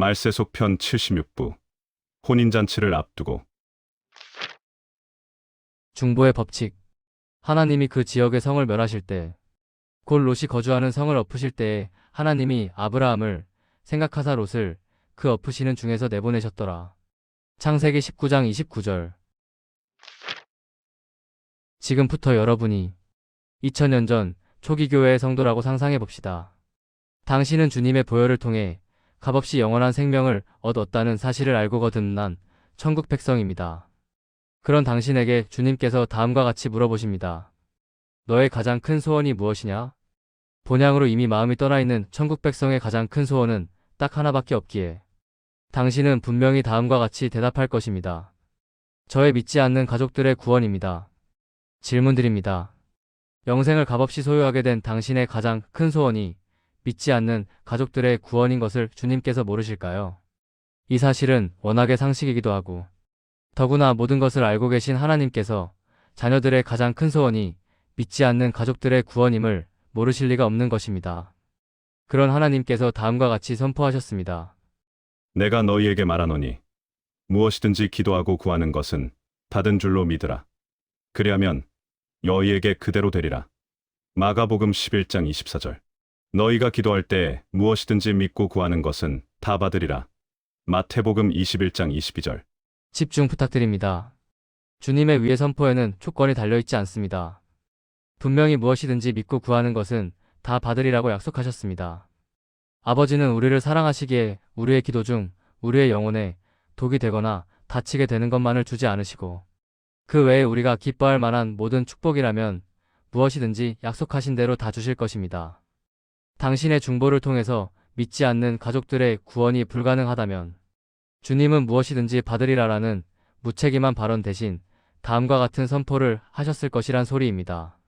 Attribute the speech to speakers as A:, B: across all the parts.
A: 말세속 편 76부 혼인잔치를 앞두고.
B: 중보의 법칙. 하나님이 그 지역의 성을 멸하실 때, 곧 롯이 거주하는 성을 엎으실 때에 하나님이 아브라함을 생각하사 롯을 그 엎으시는 중에서 내보내셨더라. 창세기 19장 29절. 지금부터 여러분이 2000년 전 초기 교회의 성도라고 상상해 봅시다. 당신은 주님의 보혈을 통해 값없이 영원한 생명을 얻었다는 사실을 알고 거듭난 천국 백성입니다. 그런 당신에게 주님께서 다음과 같이 물어보십니다. 너의 가장 큰 소원이 무엇이냐? 본향으로 이미 마음이 떠나 있는 천국 백성의 가장 큰 소원은 딱 하나밖에 없기에 당신은 분명히 다음과 같이 대답할 것입니다. 저의 믿지 않는 가족들의 구원입니다. 질문드립니다. 영생을 값없이 소유하게 된 당신의 가장 큰 소원이 믿지 않는 가족들의 구원인 것을 주님께서 모르실까요? 이 사실은 워낙의 상식이기도 하고 더구나 모든 것을 알고 계신 하나님께서 자녀들의 가장 큰 소원이 믿지 않는 가족들의 구원임을 모르실 리가 없는 것입니다. 그런 하나님께서 다음과 같이 선포하셨습니다.
A: 내가 너희에게 말하노니 무엇이든지 기도하고 구하는 것은 받은 줄로 믿으라. 그리하면 너희에게 그대로 되리라. 마가복음 11장 24절. 너희가 기도할 때 무엇이든지 믿고 구하는 것은 다 받으리라. 마태복음 21장 22절.
B: 집중 부탁드립니다. 주님의 위의 선포에는 조건이 달려있지 않습니다. 분명히 무엇이든지 믿고 구하는 것은 다 받으리라고 약속하셨습니다. 아버지는 우리를 사랑하시기에 우리의 기도 중 우리의 영혼에 독이 되거나 다치게 되는 것만을 주지 않으시고 그 외에 우리가 기뻐할 만한 모든 축복이라면 무엇이든지 약속하신 대로 다 주실 것입니다. 당신의 중보를 통해서 믿지 않는 가족들의 구원이 불가능하다면 주님은 무엇이든지 받으리라라는 무책임한 발언 대신 다음과 같은 선포를 하셨을 것이란 소리입니다.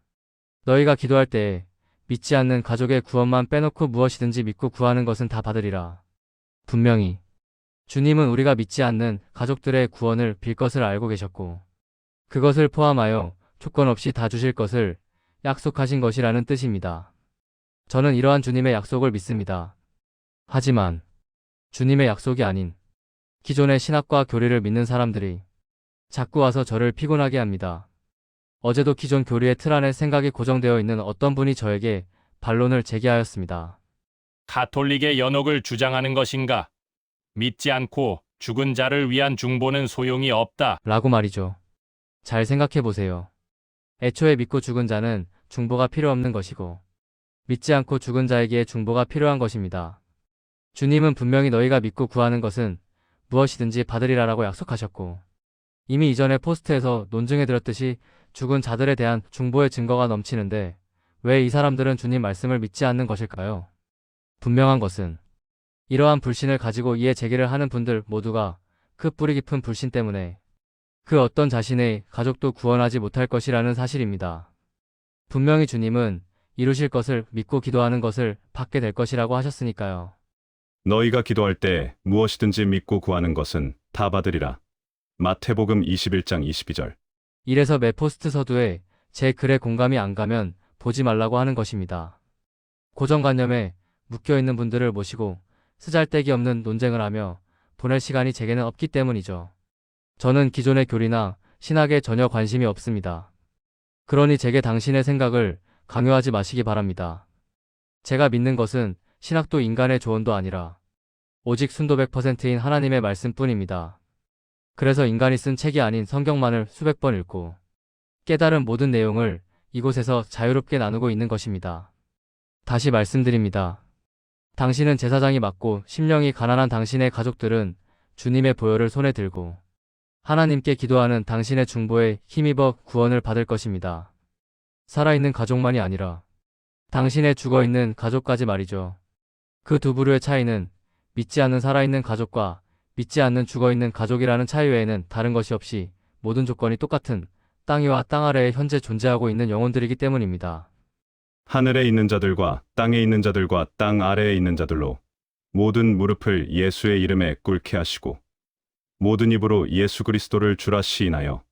B: 너희가 기도할 때에 믿지 않는 가족의 구원만 빼놓고 무엇이든지 믿고 구하는 것은 다 받으리라. 분명히 주님은 우리가 믿지 않는 가족들의 구원을 빌 것을 알고 계셨고 그것을 포함하여 조건 없이 다 주실 것을 약속하신 것이라는 뜻입니다. 저는 이러한 주님의 약속을 믿습니다. 하지만 주님의 약속이 아닌 기존의 신학과 교리를 믿는 사람들이 자꾸 와서 저를 피곤하게 합니다. 어제도 기존 교리의 틀 안에 생각이 고정되어 있는 어떤 분이 저에게 반론을 제기하였습니다.
C: 가톨릭의 연옥을 주장하는 것인가? 믿지 않고 죽은 자를 위한 중보는 소용이 없다.
B: 라고 말이죠. 잘 생각해 보세요. 애초에 믿고 죽은 자는 중보가 필요 없는 것이고 믿지 않고 죽은 자에게 중보가 필요한 것입니다. 주님은 분명히 너희가 믿고 구하는 것은 무엇이든지 받으리라라고 약속하셨고 이미 이전의 포스트에서 논증해드렸듯이 죽은 자들에 대한 중보의 증거가 넘치는데 왜 이 사람들은 주님 말씀을 믿지 않는 것일까요? 분명한 것은 이러한 불신을 가지고 이해 제기를 하는 분들 모두가 그 뿌리 깊은 불신 때문에 그 어떤 자신의 가족도 구원하지 못할 것이라는 사실입니다. 분명히 주님은 이루실 것을 믿고 기도하는 것을 받게 될 것이라고 하셨으니까요.
A: 너희가 기도할 때 무엇이든지 믿고 구하는 것은 다 받으리라. 마태복음 21장 22절.
B: 이래서 매 포스트 서두에 제 글에 공감이 안 가면 보지 말라고 하는 것입니다. 고정관념에 묶여있는 분들을 모시고 쓰잘데기 없는 논쟁을 하며 보낼 시간이 제게는 없기 때문이죠. 저는 기존의 교리나 신학에 전혀 관심이 없습니다. 그러니 제게 당신의 생각을 강요하지 마시기 바랍니다. 제가 믿는 것은 신학도 인간의 조언도 아니라 오직 순도 100%인 하나님의 말씀뿐입니다. 그래서 인간이 쓴 책이 아닌 성경만을 수백 번 읽고 깨달은 모든 내용을 이곳에서 자유롭게 나누고 있는 것입니다. 다시 말씀드립니다. 당신은 제사장이 맞고 심령이 가난한 당신의 가족들은 주님의 보혈을 손에 들고 하나님께 기도하는 당신의 중보에 힘입어 구원을 받을 것입니다. 살아있는 가족만이 아니라 당신의 죽어있는 가족까지 말이죠. 그 두 부류의 차이는 믿지 않는 살아있는 가족과 믿지 않는 죽어있는 가족이라는 차이 외에는 다른 것이 없이 모든 조건이 똑같은 땅 위와 땅 아래에 현재 존재하고 있는 영혼들이기 때문입니다.
A: 하늘에 있는 자들과 땅에 있는 자들과 땅 아래에 있는 자들로 모든 무릎을 예수의 이름에 꿇게 하시고 모든 입으로 예수 그리스도를 주라 시인하여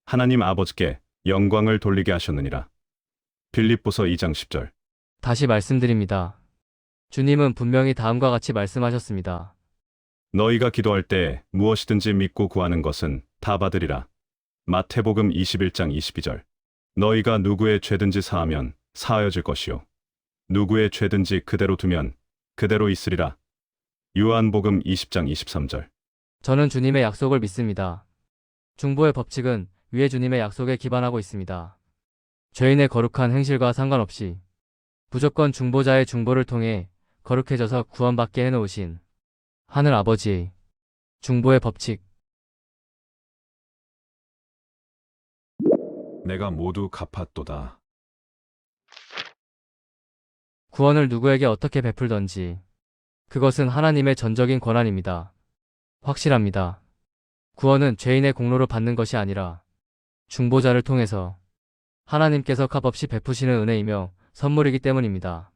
A: 하나님 아버지께 영광을 돌리게 하셨느니라. 빌립보서 2장 10절.
B: 다시 말씀드립니다. 주님은 분명히 다음과 같이 말씀하셨습니다.
A: 너희가 기도할 때 무엇이든지 믿고 구하는 것은 다 받으리라. 마태복음 21장 22절. 너희가 누구의 죄든지 사하면 사하여질 것이요 누구의 죄든지 그대로 두면 그대로 있으리라. 요한복음 20장 23절.
B: 저는 주님의 약속을 믿습니다. 중보의 법칙은 위에 주님의 약속에 기반하고 있습니다. 죄인의 거룩한 행실과 상관없이 무조건 중보자의 중보를 통해 거룩해져서 구원받게 해놓으신 하늘 아버지의 중보의 법칙.
A: 내가 모두 갚았도다.
B: 구원을 누구에게 어떻게 베풀던지 그것은 하나님의 전적인 권한입니다. 확실합니다. 구원은 죄인의 공로로 받는 것이 아니라 중보자를 통해서 하나님께서 값없이 베푸시는 은혜이며 선물이기 때문입니다.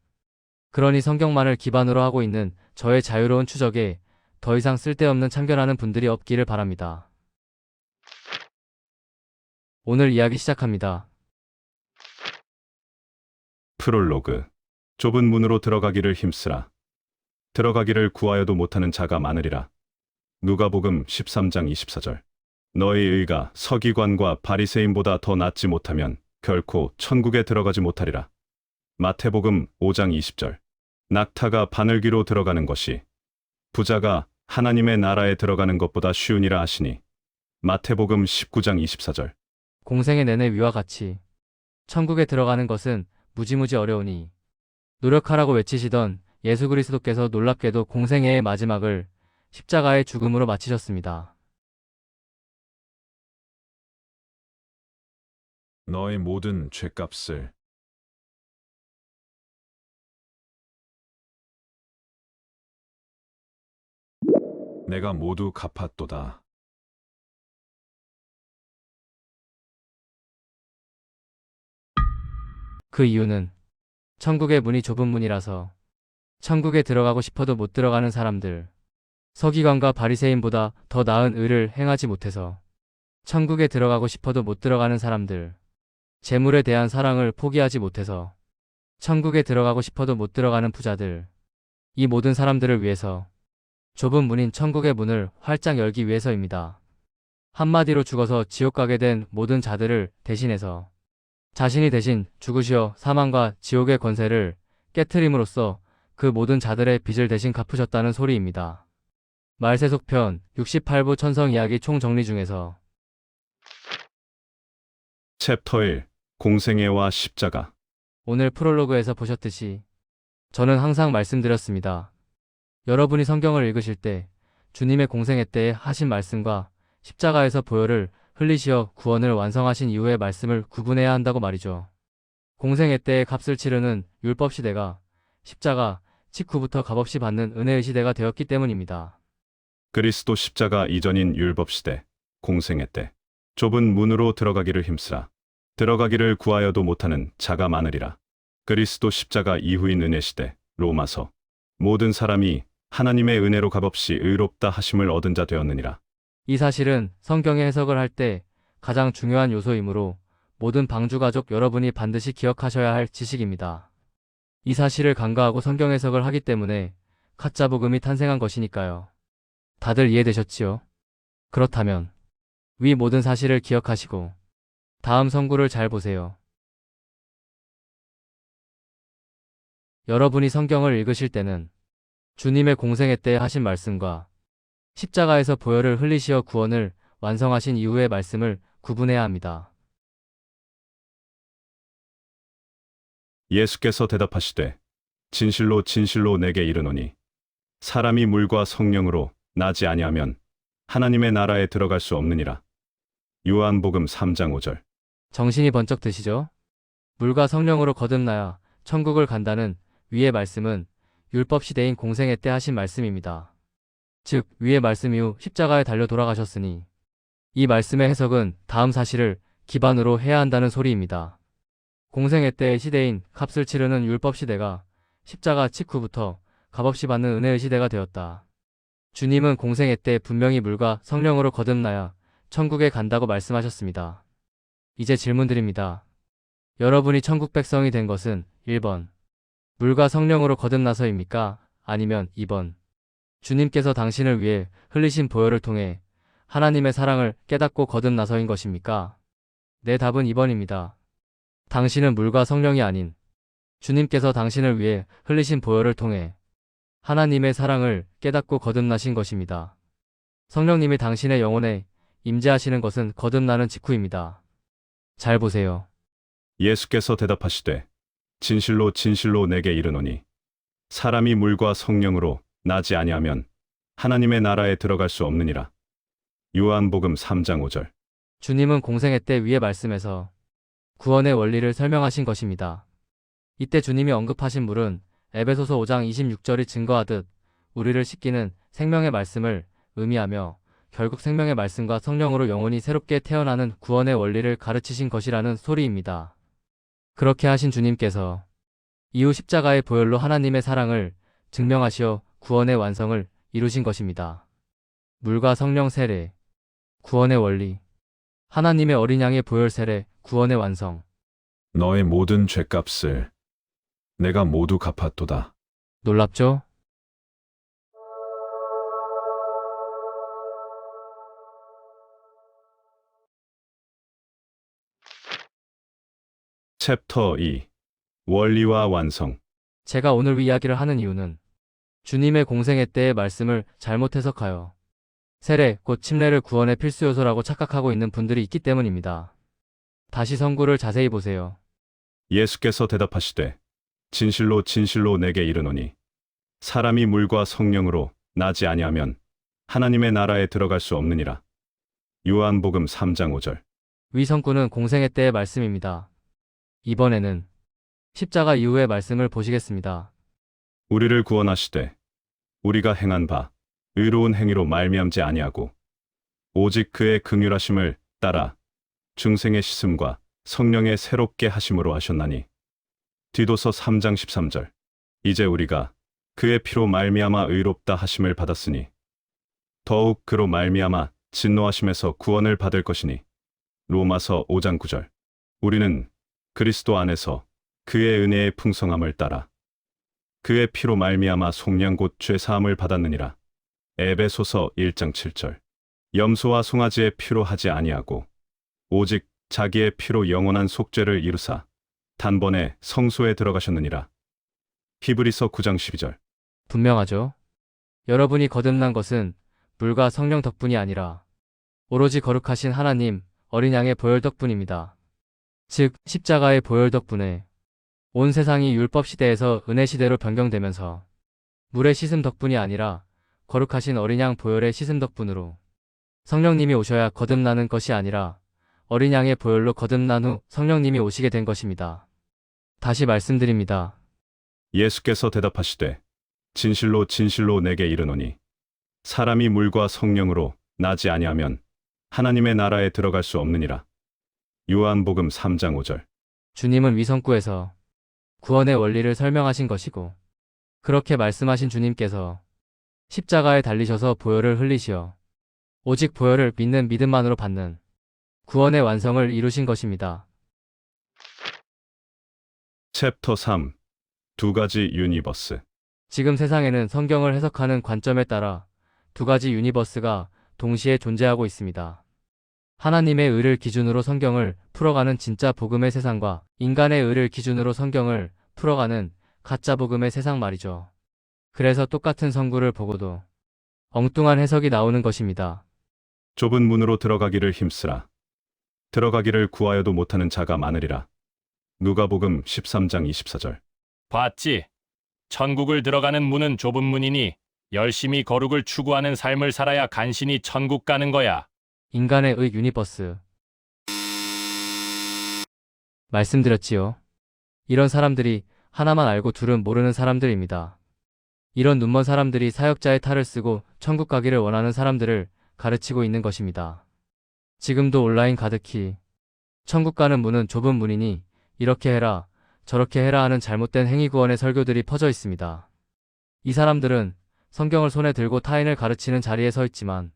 B: 그러니 성경만을 기반으로 하고 있는 저의 자유로운 추적에 더 이상 쓸데없는 참견하는 분들이 없기를 바랍니다. 오늘 이야기 시작합니다.
A: 프롤로그. 좁은 문으로 들어가기를 힘쓰라. 들어가기를 구하여도 못하는 자가 많으리라. 누가복음 13장 24절. 너희 의가 서기관과 바리새인보다 더 낫지 못하면 결코 천국에 들어가지 못하리라. 마태복음 5장 20절. 낙타가 바늘귀로 들어가는 것이 부자가 하나님의 나라에 들어가는 것보다 쉬우니라 하시니. 마태복음 19장 24절.
B: 공생의 내내 위와 같이 천국에 들어가는 것은 무지무지 어려우니 노력하라고 외치시던 예수 그리스도께서 놀랍게도 공생애의 마지막을 십자가의 죽음으로 마치셨습니다.
A: 너의 모든 죄값을 내가 모두 갚았도다.
B: 그 이유는 천국의 문이 좁은 문이라서 천국에 들어가고 싶어도 못 들어가는 사람들, 서기관과 바리새인보다 더 나은 의를 행하지 못해서 천국에 들어가고 싶어도 못 들어가는 사람들, 재물에 대한 사랑을 포기하지 못해서 천국에 들어가고 싶어도 못 들어가는 부자들, 이 모든 사람들을 위해서 좁은 문인 천국의 문을 활짝 열기 위해서입니다. 한마디로 죽어서 지옥 가게 된 모든 자들을 대신해서 자신이 대신 죽으시어 사망과 지옥의 권세를 깨트림으로써 그 모든 자들의 빚을 대신 갚으셨다는 소리입니다. 말세속편 68부 천성 이야기 총정리 중에서
A: 챕터 1. 공생애와 십자가.
B: 오늘 프롤로그에서 보셨듯이 저는 항상 말씀드렸습니다. 여러분이 성경을 읽으실 때 주님의 공생애 때에 하신 말씀과 십자가에서 보혈을 흘리시어 구원을 완성하신 이후의 말씀을 구분해야 한다고 말이죠. 공생애 때의 값을 치르는 율법 시대가 십자가 직후부터 값없이 받는 은혜의 시대가 되었기 때문입니다.
A: 그리스도 십자가 이전인 율법시대, 공생애 때 좁은 문으로 들어가기를 힘쓰라. 들어가기를 구하여도 못하는 자가 많으리라. 그리스도 십자가 이후인 은혜시대, 로마서. 모든 사람이 하나님의 은혜로 값없이 의롭다 하심을 얻은 자 되었느니라.
B: 이 사실은 성경의 해석을 할 때 가장 중요한 요소이므로 모든 방주가족 여러분이 반드시 기억하셔야 할 지식입니다. 이 사실을 간과하고 성경 해석을 하기 때문에 가짜 복음이 탄생한 것이니까요. 다들 이해되셨지요? 그렇다면 위 모든 사실을 기억하시고 다음 성구를 잘 보세요. 여러분이 성경을 읽으실 때는 주님의 공생애 때 하신 말씀과 십자가에서 보혈을 흘리시어 구원을 완성하신 이후의 말씀을 구분해야 합니다.
A: 예수께서 대답하시되 진실로 진실로 내게 이르노니 사람이 물과 성령으로 나지 아니하면 하나님의 나라에 들어갈 수 없느니라. 요한복음 3장 5절.
B: 정신이 번쩍 드시죠? 물과 성령으로 거듭나야 천국을 간다는 위의 말씀은 율법 시대인 공생애 때 하신 말씀입니다. 즉 위의 말씀 이후 십자가에 달려 돌아가셨으니 이 말씀의 해석은 다음 사실을 기반으로 해야 한다는 소리입니다. 공생애 때의 시대인 값을 치르는 율법 시대가 십자가 직후부터 값없이 받는 은혜의 시대가 되었다. 주님은 공생애 때 분명히 물과 성령으로 거듭나야 천국에 간다고 말씀하셨습니다. 이제 질문 드립니다. 여러분이 천국 백성이 된 것은 1번 물과 성령으로 거듭나서입니까? 아니면 2번 주님께서 당신을 위해 흘리신 보혈을 통해 하나님의 사랑을 깨닫고 거듭나서인 것입니까? 내 답은 2번입니다. 당신은 물과 성령이 아닌 주님께서 당신을 위해 흘리신 보혈을 통해 하나님의 사랑을 깨닫고 거듭나신 것입니다. 성령님이 당신의 영혼에 임재하시는 것은 거듭나는 직후입니다. 잘 보세요.
A: 예수께서 대답하시되 진실로 진실로 내게 이르노니 사람이 물과 성령으로 나지 아니하면 하나님의 나라에 들어갈 수 없느니라. 요한복음 3장 5절.
B: 주님은 공생애 때 위의 말씀에서 구원의 원리를 설명하신 것입니다. 이때 주님이 언급하신 물은 에베소서 5장 26절이 증거하듯 우리를 씻기는 생명의 말씀을 의미하며 결국 생명의 말씀과 성령으로 영혼이 새롭게 태어나는 구원의 원리를 가르치신 것이라는 소리입니다. 그렇게 하신 주님께서 이후 십자가의 보혈로 하나님의 사랑을 증명하시어 구원의 완성을 이루신 것입니다. 물과 성령 세례, 구원의 원리, 하나님의 어린 양의 보혈 세례, 구원의 완성.
A: 너의 모든 죄값을 내가 모두 갚았도다.
B: 놀랍죠?
A: 챕터 2. 원리와 완성.
B: 제가 오늘 이 이야기를 하는 이유는 주님의 공생애 때의 말씀을 잘못 해석하여 세례, 곧 침례를 구원의 필수 요소라고 착각하고 있는 분들이 있기 때문입니다. 다시 성구를 자세히 보세요.
A: 예수께서 대답하시되 진실로 진실로 내게 이르노니 사람이 물과 성령으로 나지 아니하면 하나님의 나라에 들어갈 수 없느니라. 요한복음 3장 5절.
B: 위 성구는 공생애 때의 말씀입니다. 이번에는 십자가 이후의 말씀을 보시겠습니다.
A: 우리를 구원하시되 우리가 행한 바 의로운 행위로 말미암지 아니하고 오직 그의 긍휼하심을 따라 중생의 씻음과 성령의 새롭게 하심으로 하셨나니. 디도서 3장 13절. 이제 우리가 그의 피로 말미암아 의롭다 하심을 받았으니 더욱 그로 말미암아 진노하심에서 구원을 받을 것이니. 로마서 5장 9절. 우리는 그리스도 안에서 그의 은혜의 풍성함을 따라 그의 피로 말미암아 속량 곧 죄 사함을 받았느니라. 에베소서 1장 7절. 염소와 송아지의 피로 하지 아니하고 오직 자기의 피로 영원한 속죄를 이루사 단번에 성소에 들어가셨느니라. 히브리서 9장 12절.
B: 분명하죠? 여러분이 거듭난 것은 물과 성령 덕분이 아니라 오로지 거룩하신 하나님 어린 양의 보혈 덕분입니다. 즉 십자가의 보혈 덕분에 온 세상이 율법 시대에서 은혜 시대로 변경되면서 물의 씻음 덕분이 아니라 거룩하신 어린 양 보혈의 씻음 덕분으로 성령님이 오셔야 거듭나는 것이 아니라 어린 양의 보혈로 거듭난 후 성령님이 오시게 된 것입니다. 다시 말씀드립니다.
A: 예수께서 대답하시되 진실로 진실로 내게 이르노니 사람이 물과 성령으로 나지 아니하면 하나님의 나라에 들어갈 수 없느니라. 요한복음 3장 5절.
B: 주님은 위성구에서 구원의 원리를 설명하신 것이고 그렇게 말씀하신 주님께서 십자가에 달리셔서 보혈을 흘리시어 오직 보혈을 믿는 믿음만으로 받는 구원의 완성을 이루신 것입니다.
A: 챕터 3. 두 가지 유니버스.
B: 지금 세상에는 성경을 해석하는 관점에 따라 두 가지 유니버스가 동시에 존재하고 있습니다. 하나님의 의를 기준으로 성경을 풀어가는 진짜 복음의 세상과 인간의 의를 기준으로 성경을 풀어가는 가짜 복음의 세상 말이죠. 그래서 똑같은 성구를 보고도 엉뚱한 해석이 나오는 것입니다.
A: 좁은 문으로 들어가기를 힘쓰라. 들어가기를 구하여도 못하는 자가 많으리라. 누가복음 13장 24절.
C: 봤지? 천국을 들어가는 문은 좁은 문이니 열심히 거룩을 추구하는 삶을 살아야 간신히 천국 가는 거야.
B: 인간의 의 유니버스. 말씀드렸지요. 이런 사람들이 하나만 알고 둘은 모르는 사람들입니다. 이런 눈먼 사람들이 사역자의 탈을 쓰고 천국 가기를 원하는 사람들을 가르치고 있는 것입니다. 지금도 온라인 가득히 천국 가는 문은 좁은 문이니 이렇게 해라 저렇게 해라 하는 잘못된 행위 구원의 설교들이 퍼져 있습니다. 이 사람들은 성경을 손에 들고 타인을 가르치는 자리에 서 있지만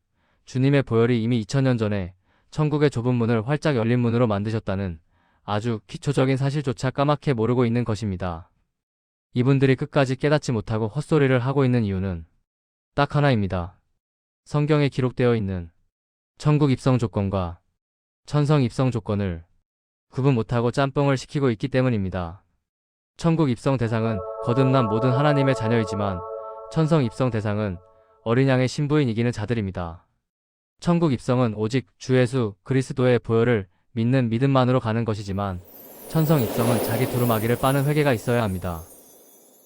B: 주님의 보혈이 이미 2000년 전에 천국의 좁은 문을 활짝 열린 문으로 만드셨다는 아주 기초적인 사실조차 까맣게 모르고 있는 것입니다. 이분들이 끝까지 깨닫지 못하고 헛소리를 하고 있는 이유는 딱 하나입니다. 성경에 기록되어 있는 천국 입성 조건과 천성 입성 조건을 구분 못하고 짬뽕을 시키고 있기 때문입니다. 천국 입성 대상은 거듭난 모든 하나님의 자녀이지만 천성 입성 대상은 어린 양의 신부인 이기는 자들입니다. 천국 입성은 오직 주 예수 그리스도의 보혈을 믿는 믿음만으로 가는 것이지만 천성 입성은 자기 두루마기를 빠는 회개가 있어야 합니다.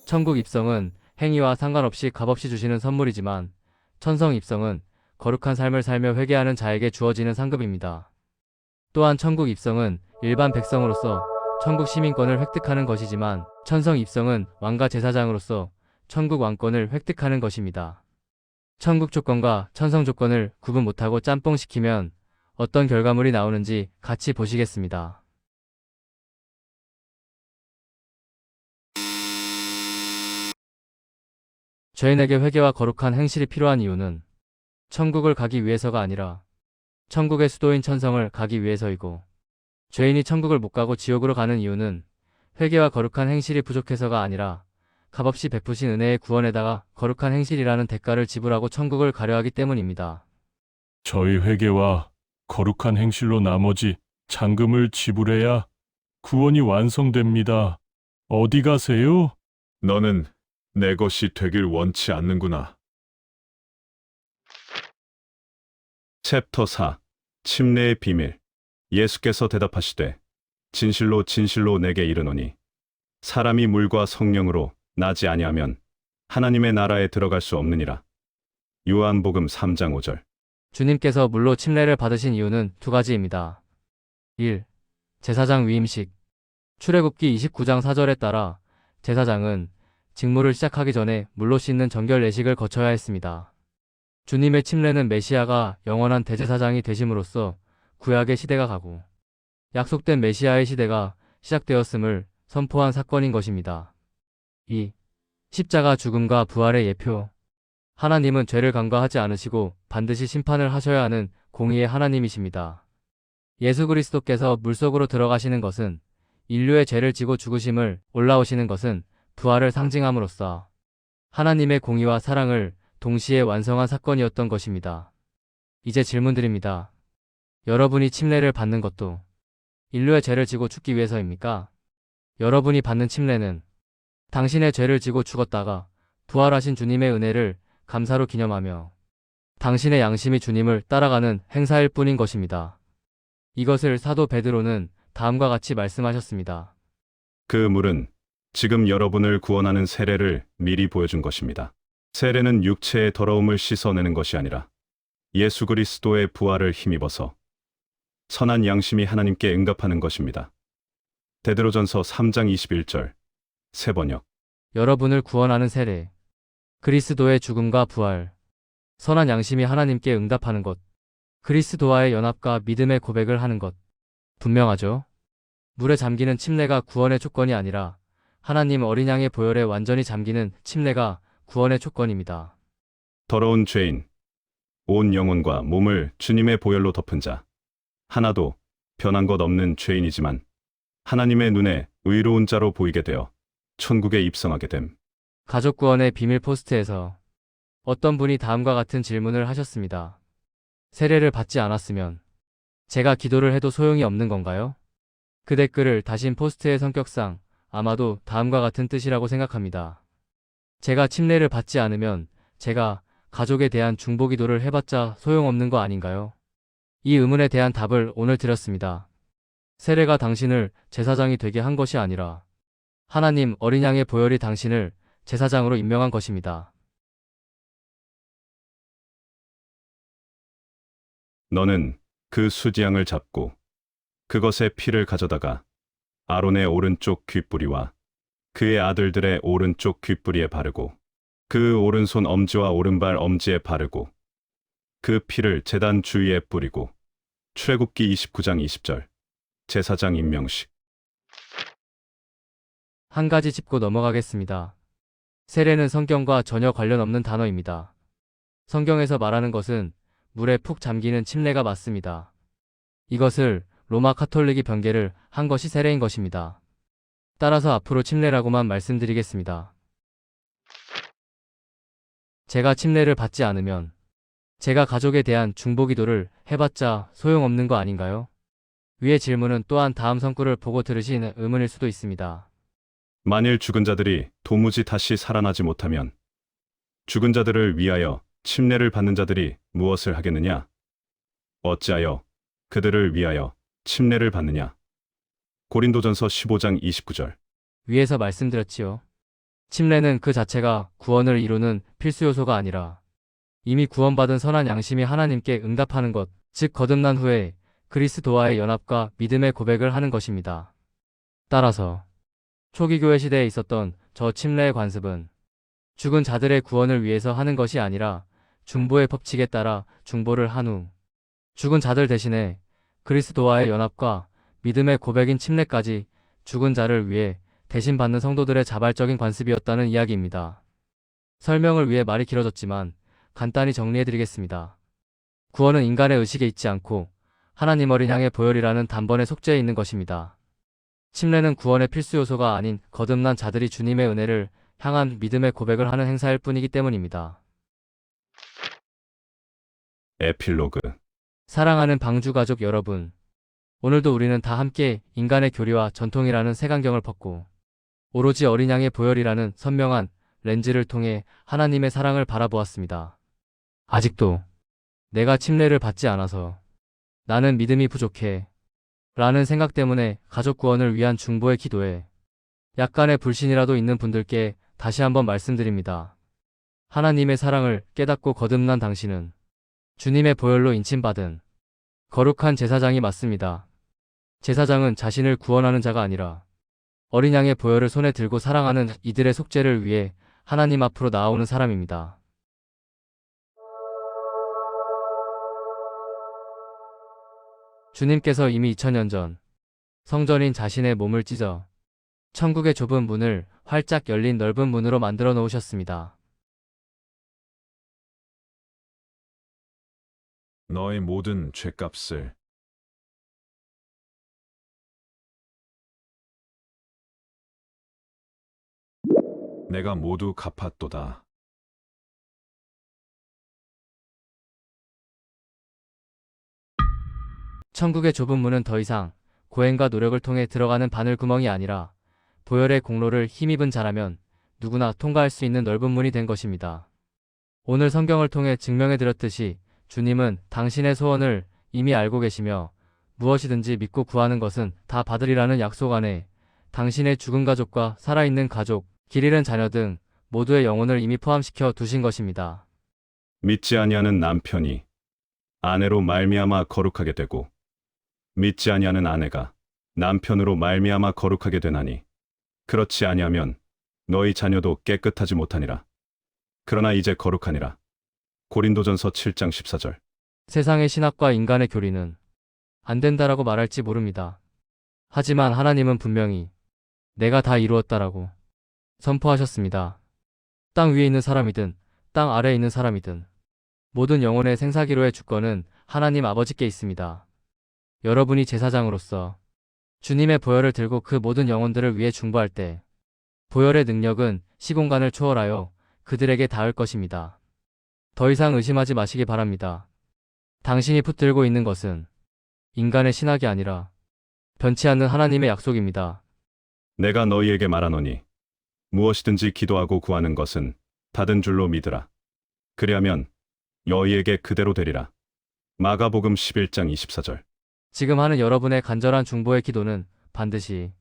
B: 천국 입성은 행위와 상관없이 값없이 주시는 선물이지만 천성 입성은 거룩한 삶을 살며 회개하는 자에게 주어지는 상급입니다. 또한 천국 입성은 일반 백성으로서 천국 시민권을 획득하는 것이지만 천성 입성은 왕과 제사장으로서 천국 왕권을 획득하는 것입니다. 천국 조건과 천성 조건을 구분 못하고 짬뽕시키면 어떤 결과물이 나오는지 같이 보시겠습니다. 죄인에게 회개와 거룩한 행실이 필요한 이유는 천국을 가기 위해서가 아니라 천국의 수도인 천성을 가기 위해서이고, 죄인이 천국을 못 가고 지옥으로 가는 이유는 회개와 거룩한 행실이 부족해서가 아니라 값없이 베푸신 은혜의 구원에다가 거룩한 행실이라는 대가를 지불하고 천국을 가려 하기 때문입니다.
C: 저희 회개와 거룩한 행실로 나머지 잔금을 지불해야 구원이 완성됩니다. 어디 가세요?
A: 너는 내 것이 되길 원치 않는구나. 챕터 4 침례의 비밀. 예수께서 대답하시되 진실로 진실로 내게 이르노니 사람이 물과 성령으로 나지 아니하면 하나님의 나라에 들어갈 수 없느니라. 요한복음 3장 5절.
B: 주님께서 물로 침례를 받으신 이유는 두 가지입니다. 1. 제사장 위임식. 출애굽기 29장 4절에 따라 제사장은 직무를 시작하기 전에 물로 씻는 정결 예식을 거쳐야 했습니다. 주님의 침례는 메시아가 영원한 대제사장이 되심으로써 구약의 시대가 가고 약속된 메시아의 시대가 시작되었음을 선포한 사건인 것입니다. 2. 십자가 죽음과 부활의 예표. 하나님은 죄를 간과하지 않으시고 반드시 심판을 하셔야 하는 공의의 하나님이십니다. 예수 그리스도께서 물속으로 들어가시는 것은 인류의 죄를 지고 죽으심을, 올라오시는 것은 부활을 상징함으로써 하나님의 공의와 사랑을 동시에 완성한 사건이었던 것입니다. 이제 질문드립니다. 여러분이 침례를 받는 것도 인류의 죄를 지고 죽기 위해서입니까? 여러분이 받는 침례는 당신의 죄를 지고 죽었다가 부활하신 주님의 은혜를 감사로 기념하며 당신의 양심이 주님을 따라가는 행사일 뿐인 것입니다. 이것을 사도 베드로는 다음과 같이 말씀하셨습니다.
A: 그 물은 지금 여러분을 구원하는 세례를 미리 보여준 것입니다. 세례는 육체의 더러움을 씻어내는 것이 아니라 예수 그리스도의 부활을 힘입어서 선한 양심이 하나님께 응답하는 것입니다. 베드로전서 3장 21절. 새번역.
B: 여러분을 구원하는 세례, 그리스도의 죽음과 부활, 선한 양심이 하나님께 응답하는 것, 그리스도와의 연합과 믿음의 고백을 하는 것. 분명하죠? 물에 잠기는 침례가 구원의 조건이 아니라 하나님 어린 양의 보혈에 완전히 잠기는 침례가 구원의 조건입니다.
A: 더러운 죄인. 온 영혼과 몸을 주님의 보혈로 덮은 자. 하나도 변한 것 없는 죄인이지만 하나님의 눈에 의로운 자로 보이게 되어 천국에 입성하게 됨.
B: 가족 구원의 비밀 포스트에서 어떤 분이 다음과 같은 질문을 하셨습니다. 세례를 받지 않았으면 제가 기도를 해도 소용이 없는 건가요? 그 댓글을 다신 포스트의 성격상 아마도 다음과 같은 뜻이라고 생각합니다. 제가 침례를 받지 않으면 제가 가족에 대한 중보기도를 해봤자 소용없는 거 아닌가요? 이 의문에 대한 답을 오늘 드렸습니다. 세례가 당신을 제사장이 되게 한 것이 아니라 하나님 어린 양의 보혈이 당신을 제사장으로 임명한 것입니다.
A: 너는 그 수지양을 잡고 그것의 피를 가져다가 아론의 오른쪽 귓뿌리와 그의 아들들의 오른쪽 귓뿌리에 바르고 그 오른손 엄지와 오른발 엄지에 바르고 그 피를 제단 주위에 뿌리고. 출애굽기 29장 20절. 제사장 임명식.
B: 한 가지 짚고 넘어가겠습니다. 세례는 성경과 전혀 관련 없는 단어입니다. 성경에서 말하는 것은 물에 푹 잠기는 침례가 맞습니다. 이것을 로마 카톨릭이 변개를 한 것이 세례인 것입니다. 따라서 앞으로 침례라고만 말씀드리겠습니다. 제가 침례를 받지 않으면 제가 가족에 대한 중보기도를 해봤자 소용없는 거 아닌가요? 위의 질문은 또한 다음 성구를 보고 들으신 의문일 수도 있습니다.
A: 만일 죽은 자들이 도무지 다시 살아나지 못하면 죽은 자들을 위하여 침례를 받는 자들이 무엇을 하겠느냐? 어찌하여 그들을 위하여 침례를 받느냐? 고린도전서 15장 29절.
B: 위에서 말씀드렸지요. 침례는 그 자체가 구원을 이루는 필수 요소가 아니라 이미 구원받은 선한 양심이 하나님께 응답하는 것, 즉 거듭난 후에 그리스도와의 연합과 믿음의 고백을 하는 것입니다. 따라서 초기 교회 시대에 있었던 저 침례의 관습은 죽은 자들의 구원을 위해서 하는 것이 아니라 중보의 법칙에 따라 중보를 한 후 죽은 자들 대신에 그리스도와의 연합과 믿음의 고백인 침례까지 죽은 자를 위해 대신 받는 성도들의 자발적인 관습이었다는 이야기입니다. 설명을 위해 말이 길어졌지만 간단히 정리해드리겠습니다. 구원은 인간의 의식에 있지 않고 하나님 어린 양의 보혈이라는 단번에 속죄해 있는 것입니다. 침례는 구원의 필수 요소가 아닌 거듭난 자들이 주님의 은혜를 향한 믿음의 고백을 하는 행사일 뿐이기 때문입니다.
A: 에필로그.
B: 사랑하는 방주가족 여러분, 오늘도 우리는 다 함께 인간의 교리와 전통이라는 색안경을 벗고 오로지 어린 양의 보혈이라는 선명한 렌즈를 통해 하나님의 사랑을 바라보았습니다. 아직도 내가 침례를 받지 않아서 나는 믿음이 부족해 라는 생각 때문에 가족 구원을 위한 중보의 기도에 약간의 불신이라도 있는 분들께 다시 한번 말씀드립니다. 하나님의 사랑을 깨닫고 거듭난 당신은 주님의 보혈로 인침받은 거룩한 제사장이 맞습니다. 제사장은 자신을 구원하는 자가 아니라 어린 양의 보혈을 손에 들고 사랑하는 이들의 속죄를 위해 하나님 앞으로 나아오는 사람입니다. 주님께서 이미 2000년 전 성전인 자신의 몸을 찢어 천국의 좁은 문을 활짝 열린 넓은 문으로 만들어 놓으셨습니다.
A: 너의 모든 죄값을 내가 모두 갚았도다.
B: 천국의 좁은 문은 더 이상 고행과 노력을 통해 들어가는 바늘구멍이 아니라 보혈의 공로를 힘입은 자라면 누구나 통과할 수 있는 넓은 문이 된 것입니다. 오늘 성경을 통해 증명해드렸듯이 주님은 당신의 소원을 이미 알고 계시며 무엇이든지 믿고 구하는 것은 다 받으리라는 약속 안에 당신의 죽은 가족과 살아있는 가족, 길 잃은 자녀 등 모두의 영혼을 이미 포함시켜 두신 것입니다.
A: 믿지 아니하는 남편이 아내로 말미암아 거룩하게 되고 믿지 아니하는 아내가 남편으로 말미암아 거룩하게 되나니 그렇지 아니하면 너희 자녀도 깨끗하지 못하니라. 그러나 이제 거룩하니라. 고린도전서 7장 14절.
B: 세상의 신학과 인간의 교리는 안 된다라고 말할지 모릅니다. 하지만 하나님은 분명히 내가 다 이루었다라고 선포하셨습니다. 땅 위에 있는 사람이든 땅 아래에 있는 사람이든 모든 영혼의 생사기로의 주권은 하나님 아버지께 있습니다. 여러분이 제사장으로서 주님의 보혈을 들고 그 모든 영혼들을 위해 중보할 때 보혈의 능력은 시공간을 초월하여 그들에게 닿을 것입니다. 더 이상 의심하지 마시기 바랍니다. 당신이 붙들고 있는 것은 인간의 신학이 아니라 변치 않는 하나님의 약속입니다.
A: 내가 너희에게 말하노니 무엇이든지 기도하고 구하는 것은 받은 줄로 믿으라. 그리하면 너희에게 그대로 되리라. 마가복음 11장 24절.
B: 지금 하는 여러분의 간절한 중보의 기도는 반드시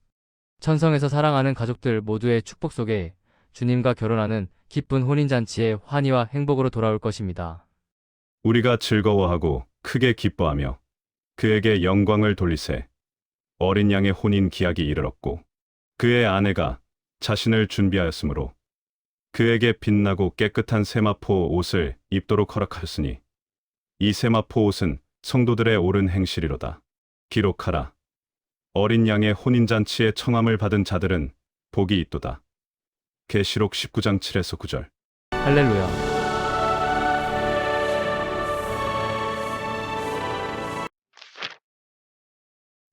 B: 천성에서 사랑하는 가족들 모두의 축복 속에 주님과 결혼하는 기쁜 혼인잔치의 환희와 행복으로 돌아올 것입니다.
A: 우리가 즐거워하고 크게 기뻐하며 그에게 영광을 돌리세. 어린 양의 혼인 기약이 이르렀고 그의 아내가 자신을 준비하였으므로 그에게 빛나고 깨끗한 세마포 옷을 입도록 허락하였으니 이 세마포 옷은 성도들의 옳은 행실이로다. 기록하라. 어린 양의 혼인잔치의 청함을 받은 자들은 복이 있도다. 계시록 19장 7에서 9절.
B: 할렐루야.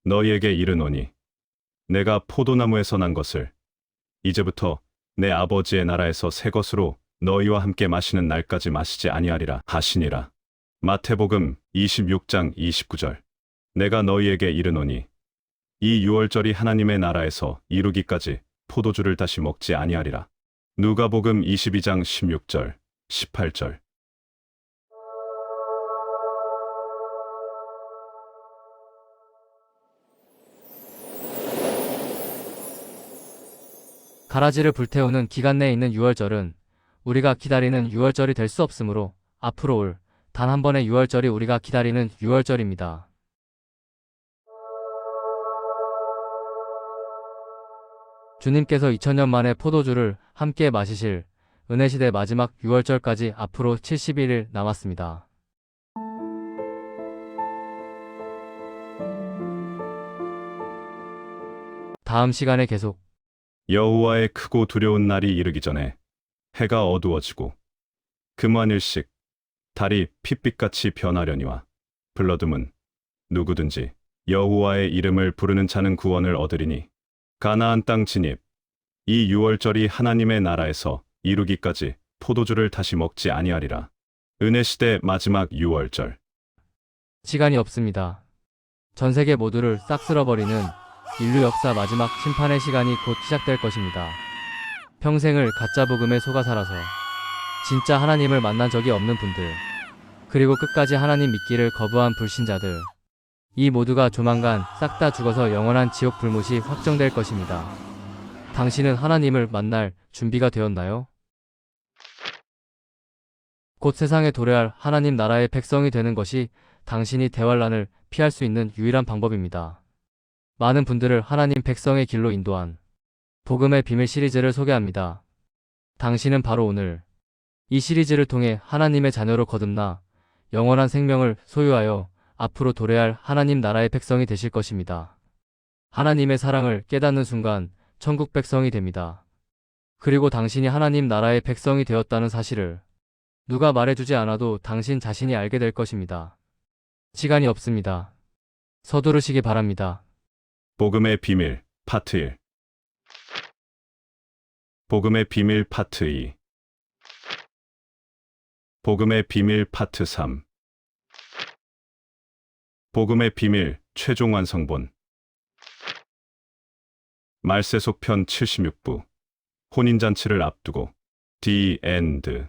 A: 너희에게 이르노니 내가 포도나무에서 난 것을 이제부터 내 아버지의 나라에서 새 것으로 너희와 함께 마시는 날까지 마시지 아니하리라 하시니라. 마태복음 26장 29절. 내가 너희에게 이르노니 이 유월절이 하나님의 나라에서 이루기까지 포도주를 다시 먹지 아니하리라. 누가복음 22장 16절, 18절.
B: 가라지를 불태우는 기간 내에 있는 유월절은 우리가 기다리는 유월절이 될 수 없으므로 앞으로 올 단 한 번의 유월절이 우리가 기다리는 유월절입니다. 주님께서 2000년 만에 포도주를 함께 마시실 은혜시대 마지막 유월절까지 앞으로 71일 남았습니다. 다음 시간에 계속
A: 여호와의 크고 두려운 날이 이르기 전에 해가 어두워지고 금환일씩 달이 핏빛같이 변하려니와 블러듬은 누구든지 여호와의 이름을 부르는 자는 구원을 얻으리니 가나안 땅 진입. 이 유월절이 하나님의 나라에서 이루기까지 포도주를 다시 먹지 아니하리라. 은혜시대 마지막 유월절.
B: 시간이 없습니다. 전 세계 모두를 싹 쓸어버리는 인류 역사 마지막 심판의 시간이 곧 시작될 것입니다. 평생을 가짜 복음에 속아 살아서 진짜 하나님을 만난 적이 없는 분들, 그리고 끝까지 하나님 믿기를 거부한 불신자들, 이 모두가 조만간 싹 다 죽어서 영원한 지옥 불못이 확정될 것입니다. 당신은 하나님을 만날 준비가 되었나요? 곧 세상에 도래할 하나님 나라의 백성이 되는 것이 당신이 대환란을 피할 수 있는 유일한 방법입니다. 많은 분들을 하나님 백성의 길로 인도한 복음의 비밀 시리즈를 소개합니다. 당신은 바로 오늘 이 시리즈를 통해 하나님의 자녀로 거듭나 영원한 생명을 소유하여 앞으로 도래할 하나님 나라의 백성이 되실 것입니다. 하나님의 사랑을 깨닫는 순간 천국 백성이 됩니다. 그리고 당신이 하나님 나라의 백성이 되었다는 사실을 누가 말해주지 않아도 당신 자신이 알게 될 것입니다. 시간이 없습니다. 서두르시기 바랍니다.
A: 복음의 비밀 파트 1. 복음의 비밀 파트 2. 복음의 비밀 파트 3. 복음의 비밀 최종 완성본. 말세속 편 76부. 혼인잔치를 앞두고 The End.